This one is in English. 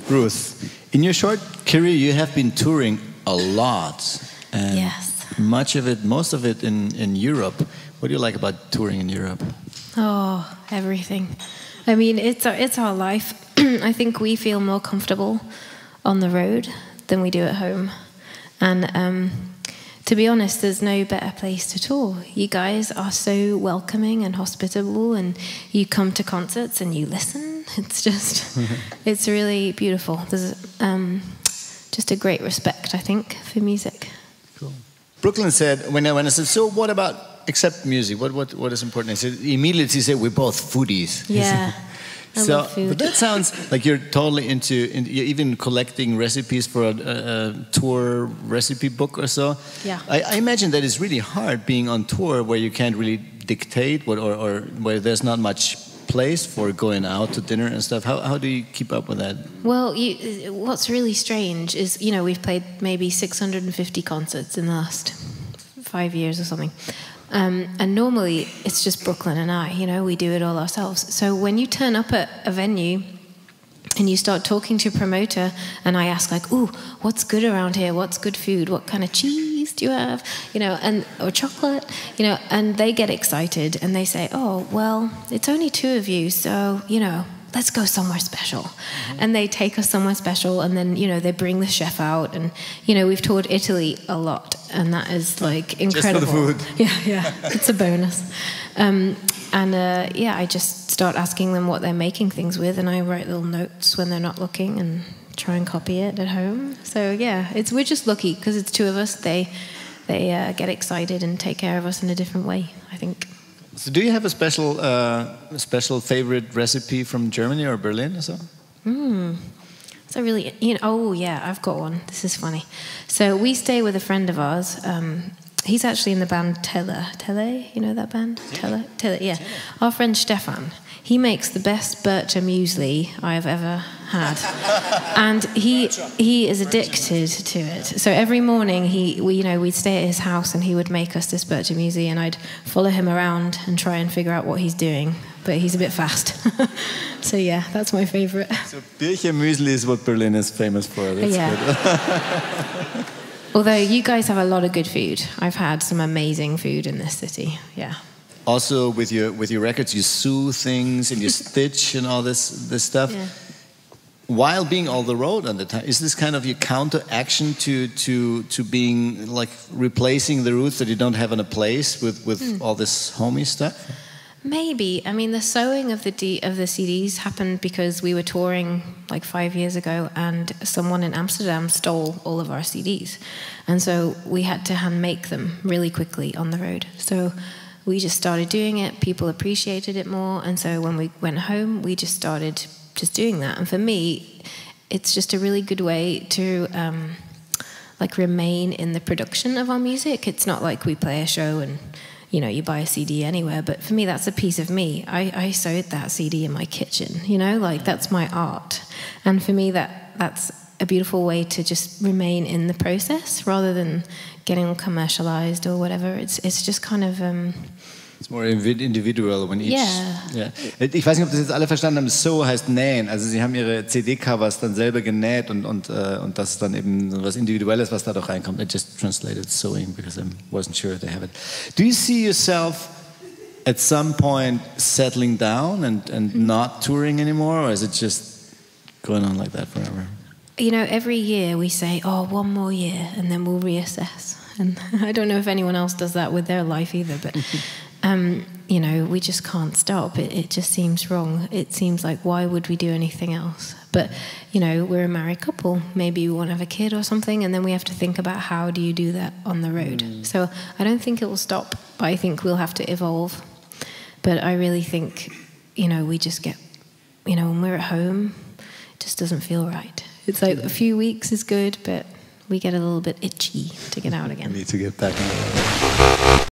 Ruth, in your short career, you have been touring a lot. And yes. Most of it in Europe. What do you like about touring in Europe? Oh, everything. I mean, it's our life. I think we feel more comfortable on the road than we do at home. And to be honest, there's no better place to tour. You guys are so welcoming and hospitable, and you come to concerts and you listen. It's just, it's really beautiful. There's just a great respect, I think, for music. Cool. Brooklyn said, when I said, so what about, except music, what is important? I said, immediately said, we're both foodies. Yeah. I love food. But that sounds like you're totally into you're even collecting recipes for a tour recipe book or so. Yeah. I imagine that it's really hard being on tour where you can't really dictate or where there's not much place for going out to dinner and stuff. How do you keep up with that? Well, what's really strange is, you know, we've played maybe 650 concerts in the last 5 years or something. And normally it's just Brooklyn and I, you know, we do it all ourselves. So when you turn up at a venue and you start talking to a promoter and I ask like, ooh, what's good around here? What's good food? What kind of cheese do you have? You know, or chocolate, you know, and they get excited and they say, oh, well, it's only 2 of you. So, you know, let's go somewhere special. Mm-hmm. And they take us somewhere special and then, you know, they bring the chef out and, you know, we've toured Italy a lot and that is like incredible. Just for the food. Yeah, it's a bonus. Yeah, I just start asking them what they're making things with and I write little notes when they're not looking and try and copy it at home. So yeah, we're just lucky because it's 2 of us. They get excited and take care of us in a different way, I think. So do you have a special favorite recipe from Germany or Berlin or so? It's a really, you know, oh yeah, I've got one. This is funny. So we stay with a friend of ours. He's actually in the band Teil. Teil, you know that band? Teil, yeah. Our friend Stefan. He makes the best bircher muesli I've ever had, and he is addicted to it. So every morning we'd stay at his house and he would make us this bircher muesli, and I'd follow him around and try and figure out what he's doing, but he's a bit fast. So yeah, that's my favorite. So bircher muesli is what Berlin is famous for. That's good. Although you guys have a lot of good food. I've had some amazing food in this city. Yeah. Also, with your records, you sew things and you stitch and all this stuff. Yeah. While being on the road on the time, is this kind of your counteraction to being like replacing the roots that you don't have in a place with all this homey stuff? Maybe. I mean, the sewing of the CDs happened because we were touring like 5 years ago and someone in Amsterdam stole all of our CDs. And so we had to hand make them really quickly on the road. So we just started doing it, people appreciated it more, and so when we went home, we just started just doing that. And for me, it's just a really good way to like remain in the production of our music. It's not like we play a show and, you know, you buy a CD anywhere, but for me, that's a piece of me. I sewed that CD in my kitchen, you know, like that's my art. And for me, that's a beautiful way to just remain in the process rather than getting commercialized or whatever. It's just kind of... It's more individual when each... Yeah. Ich weiß nicht, ob das jetzt alle verstanden haben. So heißt nähen. Also sie haben ihre CD-Covers dann selber genäht und das ist dann eben so was Individuelles, was da doch reinkommt. I just translated sewing because I wasn't sure if they have it. Do you see yourself at some point settling down and not touring anymore, or is it just going on like that forever? You know, every year we say, oh, 1 more year, and then we'll reassess. And I don't know if anyone else does that with their life either, but, you know, we just can't stop. It just seems wrong. It seems like, why would we do anything else? But, you know, we're a married couple. Maybe we want to have a kid or something, and then we have to think about how do you do that on the road. So I don't think it will stop, but I think we'll have to evolve. But I really think, you know, we just get, you know, when we're at home, it just doesn't feel right. It's like a few weeks is good, but we get a little bit itchy to get out again. We need to get back in.